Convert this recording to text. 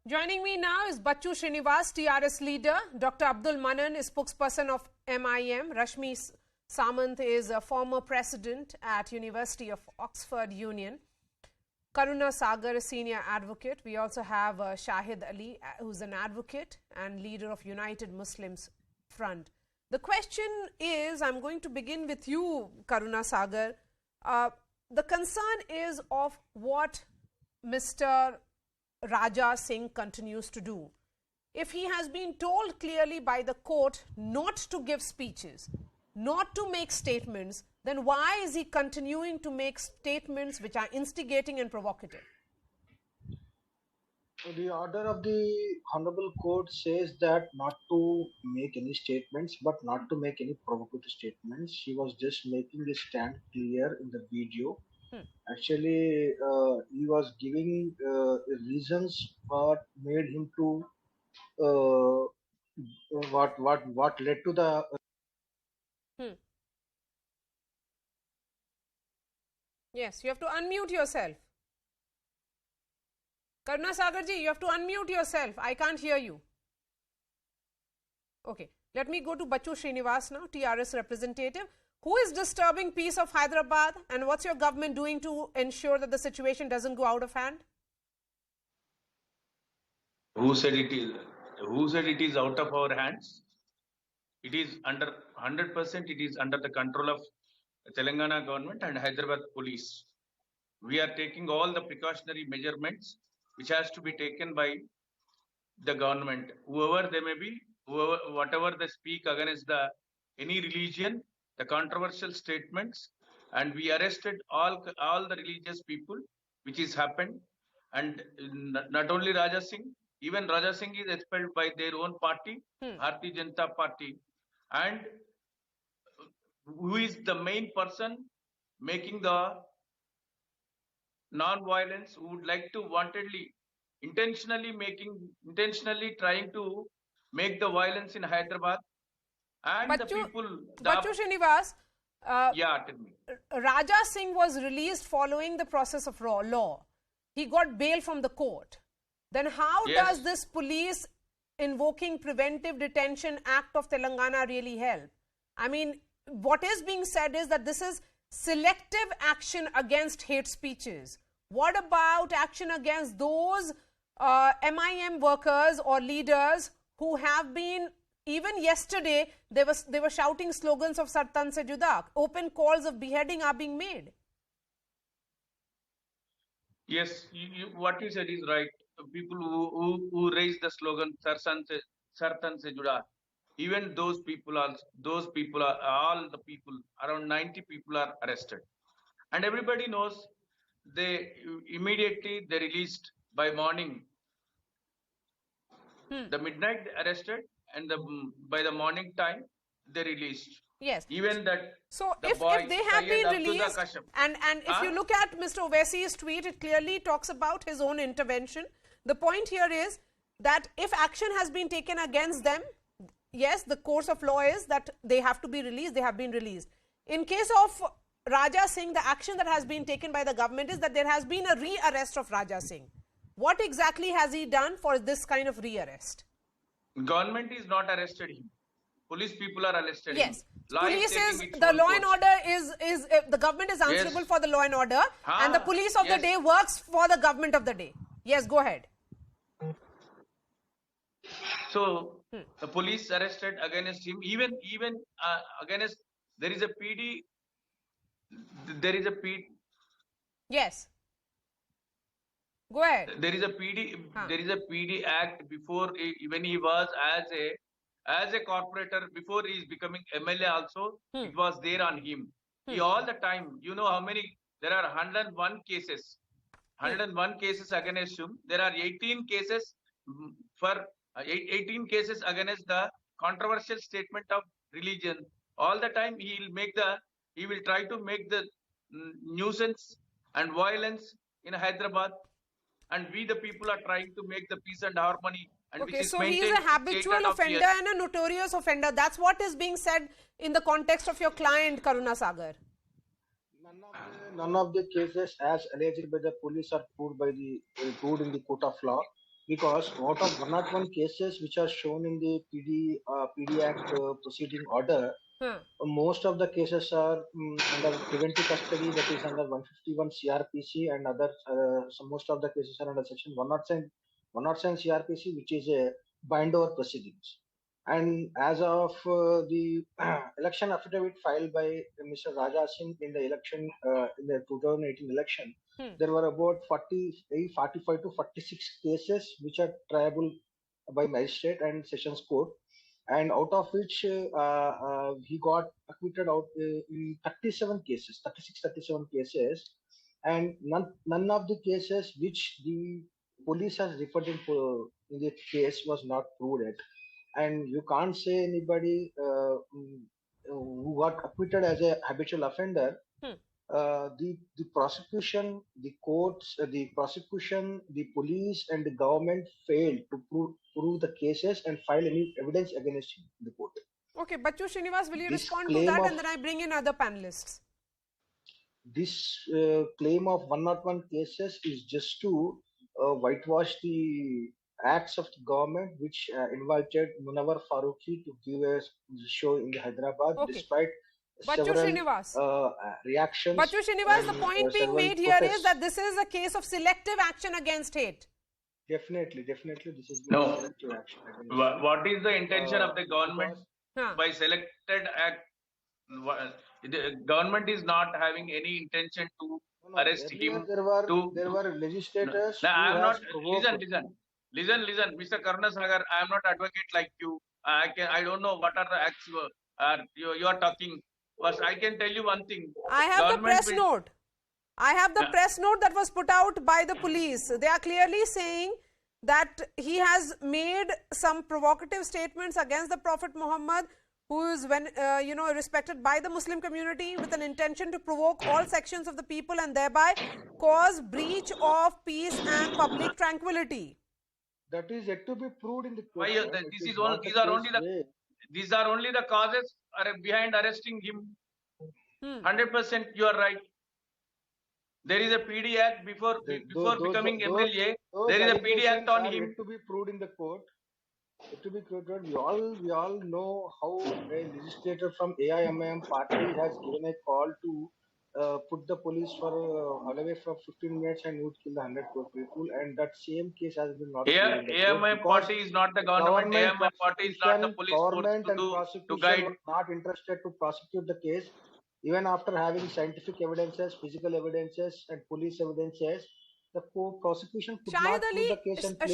Joining me now is Bachu Srinivas, TRS leader. Dr. Abdul Manan is spokesperson of MIM. Rashmi Samant is a former president at University of Oxford Union. Karuna Sagar is senior advocate. We also have Shahid Ali, who's an advocate and leader of United Muslims Front. The question is, I'm going to begin with you, Karuna Sagar. The concern is of what Mr. Raja Singh continues to do. If he has been told clearly by the court not to give speeches, not to make statements, then why is he continuing to make statements which are instigating and provocative? The order of the Honorable Court says that not to make any statements, but not to make any provocative statements. She was just making the stand clear in the video. Actually, he was giving reasons what made him to what led to the. Yes, you have to unmute yourself. Karuna Sagar ji, you have to unmute yourself. I can't hear you. Okay, let me go to Bachu Srinivas now, TRS representative. Who is disturbing peace of Hyderabad, and what's your government doing to ensure that the situation doesn't go out of hand? Who said it is? Who said it is out of our hands? It is under 100%. It is under the control of Telangana government and Hyderabad police. We are taking all the precautionary measurements which has to be taken by the government. Whoever they may be, whatever they speak against any religion, the controversial statements, and we arrested all the religious people, which is happened, and not only Raja Singh, even Raja Singh is expelled by their own party, Bharatiya Janata Party, and who is the main person making the non-violence, who would like to intentionally trying to make the violence in Hyderabad. And Bachu, the people. Bachu Srinivas, yeah, tell me. Raja Singh was released following the process of law. He got bail from the court. Then how does this police invoking preventive detention act of Telangana really help? I mean, what is being said is that this is selective action against hate speeches. What about action against those MIM workers or leaders who have been, even yesterday, they were shouting slogans of Sartan Se Juda. Open calls of beheading are being made. Yes, what you said is right. People who raise the slogan Sartan Se Juda, even those people are all the people, around 90 people are arrested, and everybody knows. They immediately released by morning. The midnight they arrested, and by the morning time they released. Yes. Even that. So if they have been released, and if you look at Mr. Owaisi's tweet, it clearly talks about his own intervention. The point here is that if action has been taken against them, yes, the course of law is that they have to be released. They have been released. In case of Raja Singh, the action that has been taken by the government is that there has been a re-arrest of Raja Singh. What exactly has he done for this kind of re-arrest? Government is not arrested him. Police people are arrested him. Yes. Police is, the law and order is the government is answerable for the law and order, and the police of the day works for the government of the day. Yes, go ahead. So the police arrested against him, even against, there is a PD. There is a PD. Yes. Go ahead. There is a PD. There is a PD act before, when he was as a corporator, before he is becoming MLA also, it was there on him. He all the time, you know how many, there are 101 cases. 101 cases against him. There are 18 cases for 18 cases against the controversial statement of religion. All the time he will try to make the nuisance and violence in Hyderabad, and we the people are trying to make the peace and harmony. And okay, so he is a habitual offender and a notorious offender. That's what is being said in the context of your client, Karuna Sagar. None of the cases as alleged by the police are proved in the court of law. because out of 101 cases which are shown in the PD Act proceeding order, most of the cases are under preventive custody, that is under 151 CRPC, and other so most of the cases are under section 107 CRPC, which is a bind over proceedings. And as of the election affidavit filed by Mr. Raja Singh in the election in the 2018 election, there were about 45 to 46 cases which are triable by magistrate and sessions court, and out of which he got acquitted out in 37 cases, 37 cases, and none of the cases which the police has referred in the case was not proved yet. And you can't say anybody who got acquitted as a habitual offender. The prosecution, the courts, the prosecution, the police, and the government failed to prove the cases and file any evidence against him in the court. Okay, Bachu Srinivas, will you This respond to claim that, of- and then I bring in other panelists? This claim of 101 cases is just to whitewash the acts of the government which invited Munawar Farooqi to give a show in Hyderabad, Okay. despite Bachu several Srinivas. reactions. Bachu Srinivas, the and, point being several made here is protests. that this is a case of selective action against hate. Definitely, this is No. selective action against What is the intention of the government because- by selected act? The government is not having any intention to No, arrest earlier him. there were legislators No, I am who not. has provoked. Listen, Mr. Karnasagar. I am not advocate like you. I don't know what are the acts you are talking. But I can tell you one thing. I have the Government press will- note. I have the Yeah. press note that was put out by the police. They are clearly saying that he has made some provocative statements against the Prophet Muhammad, who is respected by the Muslim community, with an intention to provoke all sections of the people and thereby cause breach of peace and public tranquility. That is yet to be proved in the court. Why sir. this It is is all- not the these are case only the- where- These are only the causes behind arresting him. 100% you are right. There is a PD Act before becoming MLA. those There is a PD Act allegations on are him. yet to be proved in the court. Yet to be proved. We all know how a legislator from AIMIM party has given a call to put the police for away for 15 minutes and would kill the 100 people, and that same case has been not proved in the court AMI because party is not the government. AMI party is not the police force government and to prosecution guide. were not interested to prosecute the case, even after having scientific evidences, physical evidences, and police evidences. The prosecution could Shahid not prove Ali, the case and claim